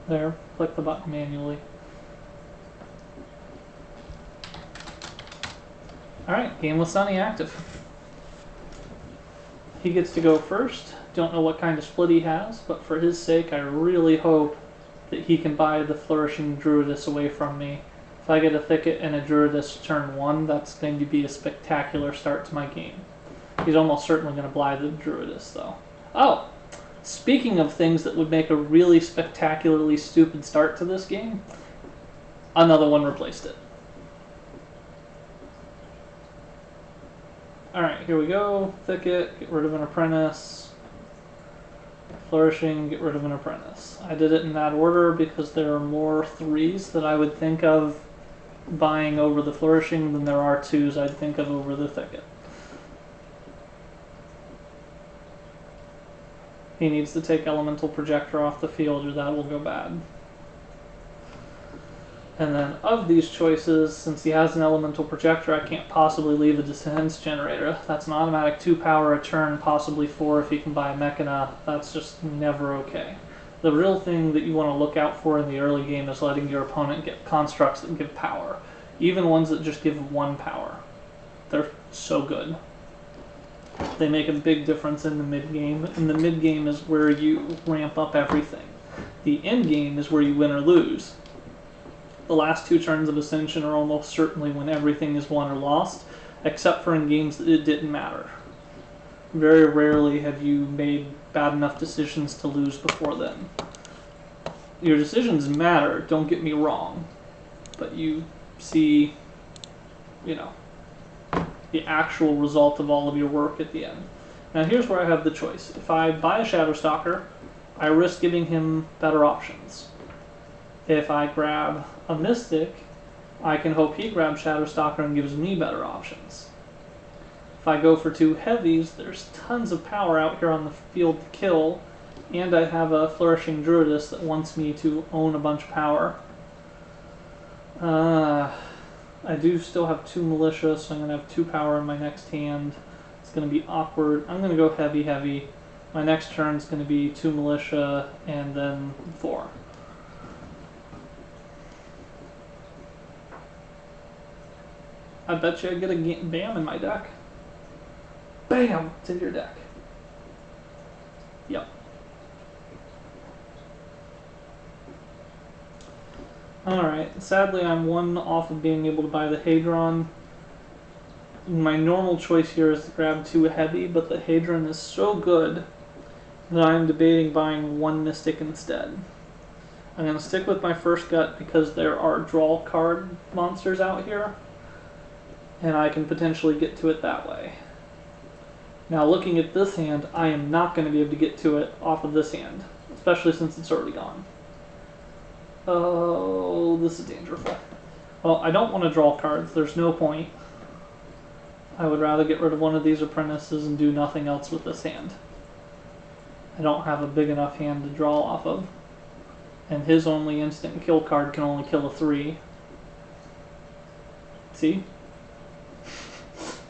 There, click the button manually. Alright, game with Sonny active. He gets to go first. Don't know what kind of split he has, but for his sake I really hope that he can buy the Flourishing Druidess away from me. If I get a Thicket and a Druidess turn 1, that's going to be a spectacular start to my game. He's almost certainly going to buy the Druidess, though. Oh! Speaking of things that would make a really spectacularly stupid start to this game, another one replaced it. Alright, here we go. Thicket, get rid of an Apprentice. Flourishing, get rid of an Apprentice. I did it in that order because there are more 3s that I would think of buying over the Flourishing than there are 2s I'd think of over the Thicket. He needs to take Elemental Projector off the field or that will go bad. And then of these choices, since he has an Elemental Projector, I can't possibly leave a Defense Generator. That's an automatic 2 power a turn, possibly 4 if he can buy a Mechana. That's just never okay. The real thing that you want to look out for in the early game is letting your opponent get constructs that give power. Even ones that just give 1 power. They're so good. They make a big difference in the mid-game, and the mid-game is where you ramp up everything. The end-game is where you win or lose. The last 2 turns of Ascension are almost certainly when everything is won or lost, except for in games that it didn't matter. Very rarely have you made bad enough decisions to lose before then. Your decisions matter, don't get me wrong, but you see, you know, the actual result of all of your work at the end. Now here's where I have the choice. If I buy a Shadowstalker, I risk giving him better options. If I grab a Mystic, I can hope he grabs Shadowstalker and gives me better options. If I go for 2 heavies, there's tons of power out here on the field to kill, and I have a Flourishing Druidess that wants me to own a bunch of power. I do still have 2 Militia, so I'm going to have 2 power in my next hand. It's going to be awkward. I'm going to go heavy. My next turn is going to be 2 Militia, and then 4. I bet you I get a BAM in my deck. BAM! It's in your deck. Yep. Alright, sadly I'm 1 off of being able to buy the Hadron. My normal choice here is to grab 2 heavy, but the Hadron is so good that I'm debating buying 1 Mystic instead. I'm going to stick with my first gut because there are draw card monsters out here, and I can potentially get to it that way. Now looking at this hand, I am not going to be able to get to it off of this hand, especially since it's already gone. Oh, this is dangerous. Well, I don't want to draw cards, there's no point. I would rather get rid of one of these Apprentices and do nothing else with this hand. I don't have a big enough hand to draw off of. And his only instant kill card can only kill a 3. See?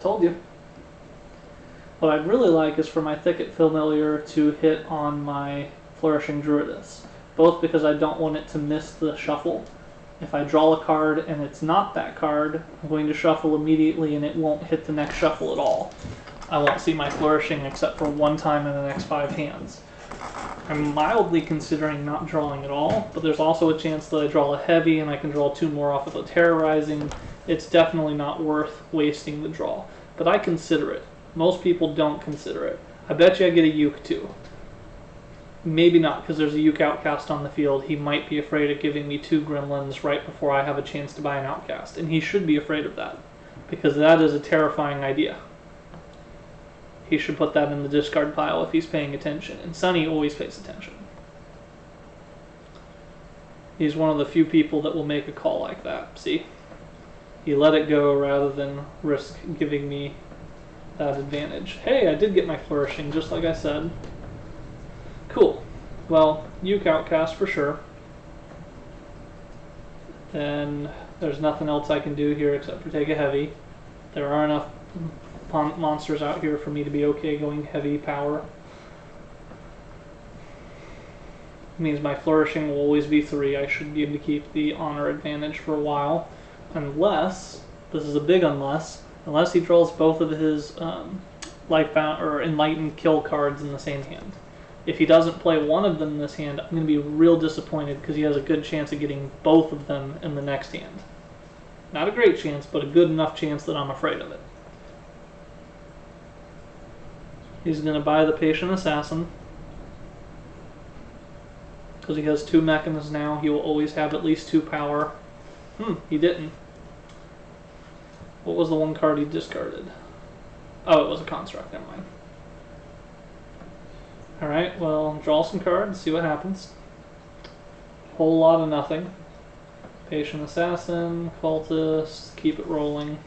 Told you. What I'd really like is for my Thicket Familiar to hit on my Flourishing Druidess. Both because I don't want it to miss the shuffle. If I draw a card and it's not that card, I'm going to shuffle immediately and it won't hit the next shuffle at all. I won't see my Flourishing except for 1 time in the next 5 hands. I'm mildly considering not drawing at all, but there's also a chance that I draw a heavy and I can draw 2 more off of the Terrorizing. It's definitely not worth wasting the draw. But I consider it. Most people don't consider it. I bet you I get a Uke too. Maybe not, because there's a Uke Outcast on the field. He might be afraid of giving me 2 Gremlins right before I have a chance to buy an Outcast. And he should be afraid of that, because that is a terrifying idea. He should put that in the discard pile if he's paying attention. And Sonny always pays attention. He's one of the few people that will make a call like that. See? He let it go rather than risk giving me that advantage. Hey, I did get my Flourishing, just like I said. Cool. Well, Uke Outcast for sure. And there's nothing else I can do here except for take a heavy. There are enough monsters out here for me to be okay going heavy power. It means my flourishing will always be 3. I should be able to keep the honor advantage for a while. Unless, this is a big unless he draws both of his Lifebound or Enlightened kill cards in the same hand. If he doesn't play one of them in this hand, I'm going to be real disappointed because he has a good chance of getting both of them in the next hand. Not a great chance, but a good enough chance that I'm afraid of it. He's going to buy the Patient Assassin. Because he has 2 mechanisms now, he will always have at least 2 power. He didn't. What was the one card he discarded? Oh, it was a construct, never mind. Alright, well, draw some cards, see what happens. Whole lot of nothing. Patient Assassin, Cultist, keep it rolling.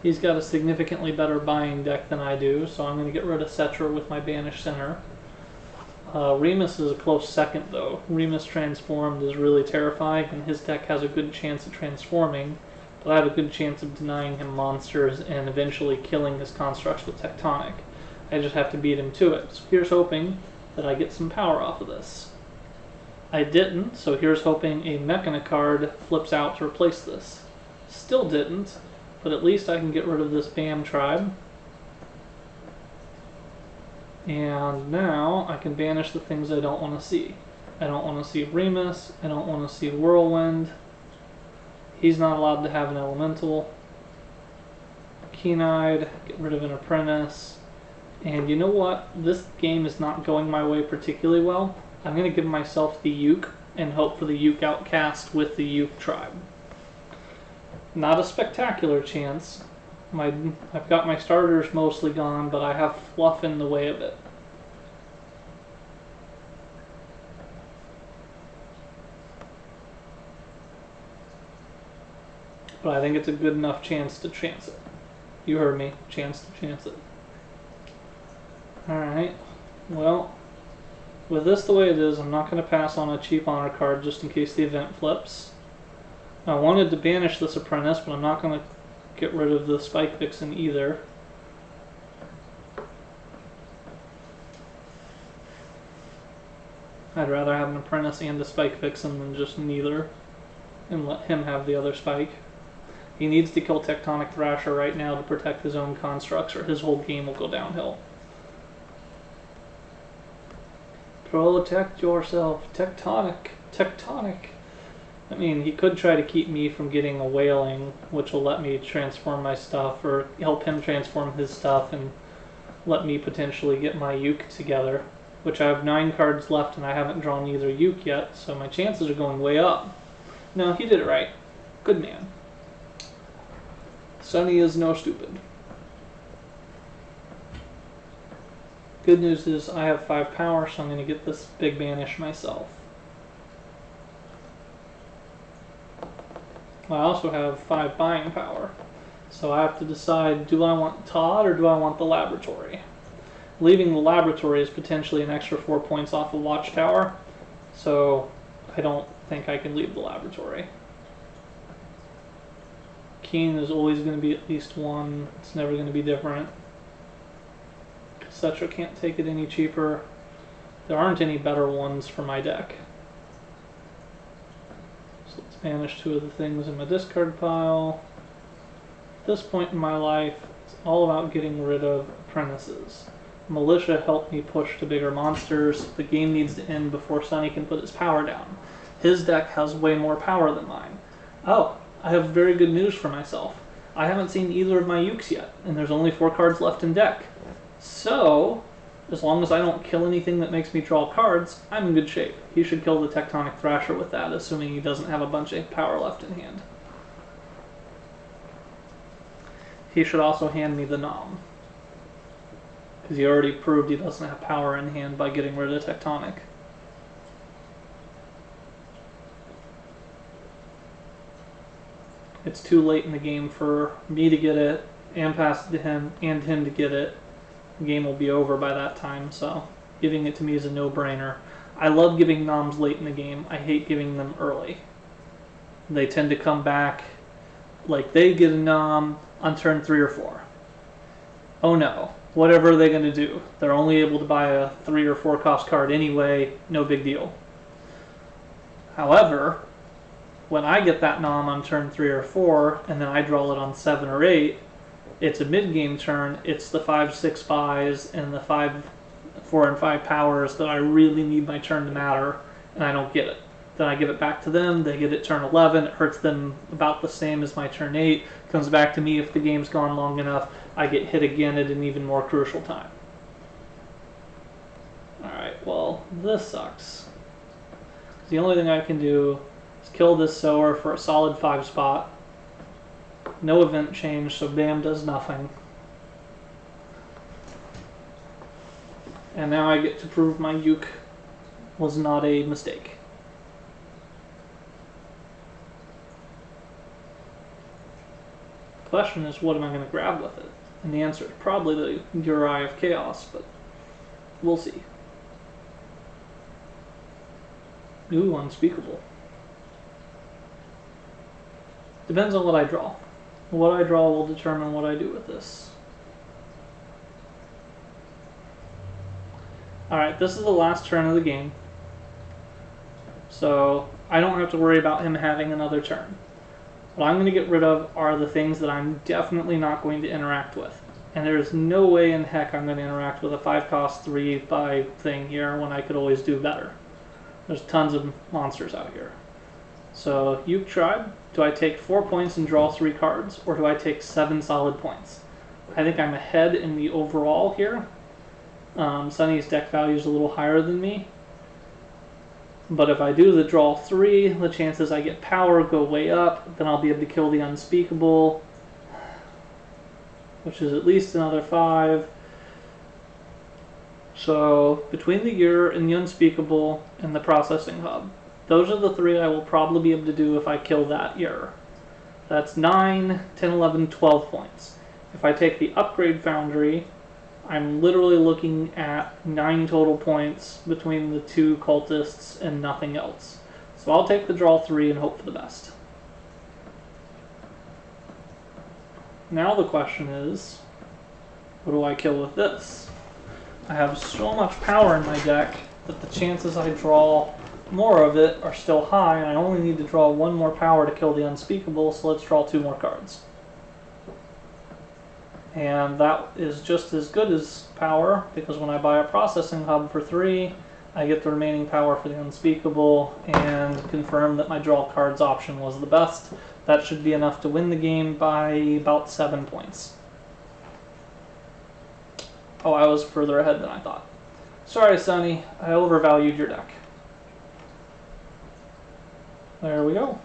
He's got a significantly better buying deck than I do, so I'm going to get rid of Cetra with my Banished Center. Remus is a close second, though. Remus transformed is really terrifying, and his deck has a good chance of transforming, but I have a good chance of denying him monsters and eventually killing his constructs with Tectonic. I just have to beat him to it. So here's hoping that I get some power off of this. I didn't, so here's hoping a Mechana card flips out to replace this. Still didn't, but at least I can get rid of this BAM tribe. And now I can banish the things I don't want to see. I don't want to see Remus, I don't want to see Whirlwind. He's not allowed to have an elemental. Keen-Eyed, get rid of an Apprentice. And you know what? This game is not going my way particularly well. I'm going to give myself the Uke and hope for the Uke Outcast with the Uke tribe. Not a spectacular chance. I've got my starters mostly gone, but I have fluff in the way of it. But I think it's a good enough chance to chance it. You heard me. Chance to chance it. Alright. Well, with this the way it is, I'm not going to pass on a cheap honor card just in case the event flips. I wanted to banish this Apprentice, but I'm not going to get rid of the Spike Vixen either. I'd rather have an Apprentice and a Spike Vixen than just neither, and let him have the other Spike. He needs to kill Tectonic Thrasher right now to protect his own constructs, or his whole game will go downhill. Protect yourself, Tectonic, Tectonic. I mean, he could try to keep me from getting a Wailing, which will let me transform my stuff, or help him transform his stuff, and let me potentially get my Uke together, which I have 9 cards left and I haven't drawn either Uke yet, so my chances are going way up. No, he did it right. Good man. Sonny is no stupid. Good news is I have 5 power, so I'm going to get this big banish myself. I also have 5 buying power, so I have to decide, do I want Todd or do I want the Laboratory? Leaving the Laboratory is potentially an extra 4 points off of Watchtower, so I don't think I can leave the Laboratory. Keen is always going to be at least 1, it's never going to be different. Cetra can't take it any cheaper. There aren't any better ones for my deck. So let's banish 2 of the things in my discard pile. At this point in my life, it's all about getting rid of Apprentices. Militia helped me push to bigger monsters. The game needs to end before Sonny can put his power down. His deck has way more power than mine. Oh, I have very good news for myself. I haven't seen either of my Ukes yet, and there's only 4 cards left in deck. So, as long as I don't kill anything that makes me draw cards, I'm in good shape. He should kill the Tectonic Thrasher with that, assuming he doesn't have a bunch of power left in hand. He should also hand me the Nom, because he already proved he doesn't have power in hand by getting rid of Tectonic. It's too late in the game for me to get it, and pass it to him, and him to get it. The game will be over by that time, so giving it to me is a no-brainer. I love giving noms late in the game. I hate giving them early. They tend to come back like they get a nom on turn 3 or 4. Oh no, Whatever are they going to do? They're only able to buy a 3 or 4 cost card anyway, no big deal. However, when I get that nom on turn 3 or 4, and then I draw it on 7 or 8, it's a mid-game turn, it's the 5-6 buys and the 4 and 5 powers that I really need my turn to matter, and I don't get it. Then I give it back to them, they get it turn 11, it hurts them about the same as my turn 8, comes back to me if the game's gone long enough, I get hit again at an even more crucial time. Alright, well, this sucks. The only thing I can do is kill this sower for a solid 5 spot. No event change, so Bam does nothing. And now I get to prove my uke was not a mistake. The question is, what am I going to grab with it? And the answer is probably the Uri of Chaos, but we'll see. Ooh, unspeakable. Depends on what I draw. What I draw will determine what I do with this. Alright, this is the last turn of the game. So I don't have to worry about him having another turn. What I'm going to get rid of are the things that I'm definitely not going to interact with. And there's no way in heck I'm going to interact with a 5-cost 3-buy thing here when I could always do better. There's tons of monsters out here. So, Uke Tribe, do I take 4 points and draw 3 cards, or do I take 7 solid points? I think I'm ahead in the overall here. Sonny's deck value is a little higher than me. But if I do the draw 3, the chances I get power go way up, then I'll be able to kill the unspeakable, which is at least another 5. So, between the Ur and the unspeakable and the processing hub, those are the 3 I will probably be able to do if I kill that Ur. That's 9, 10, 11, 12 points. If I take the upgrade foundry, I'm literally looking at 9 total points between the 2 cultists and nothing else. So I'll take the draw 3 and hope for the best. Now the question is, what do I kill with this? I have so much power in my deck that the chances I draw more of it are still high, and I only need to draw 1 more power to kill the unspeakable, so let's draw 2 more cards. And that is just as good as power, because when I buy a processing hub for 3, I get the remaining power for the unspeakable and confirm that my draw cards option was the best. That should be enough to win the game by about 7 points. Oh, I was further ahead than I thought. Sorry, Sonny, I overvalued your deck. There we go.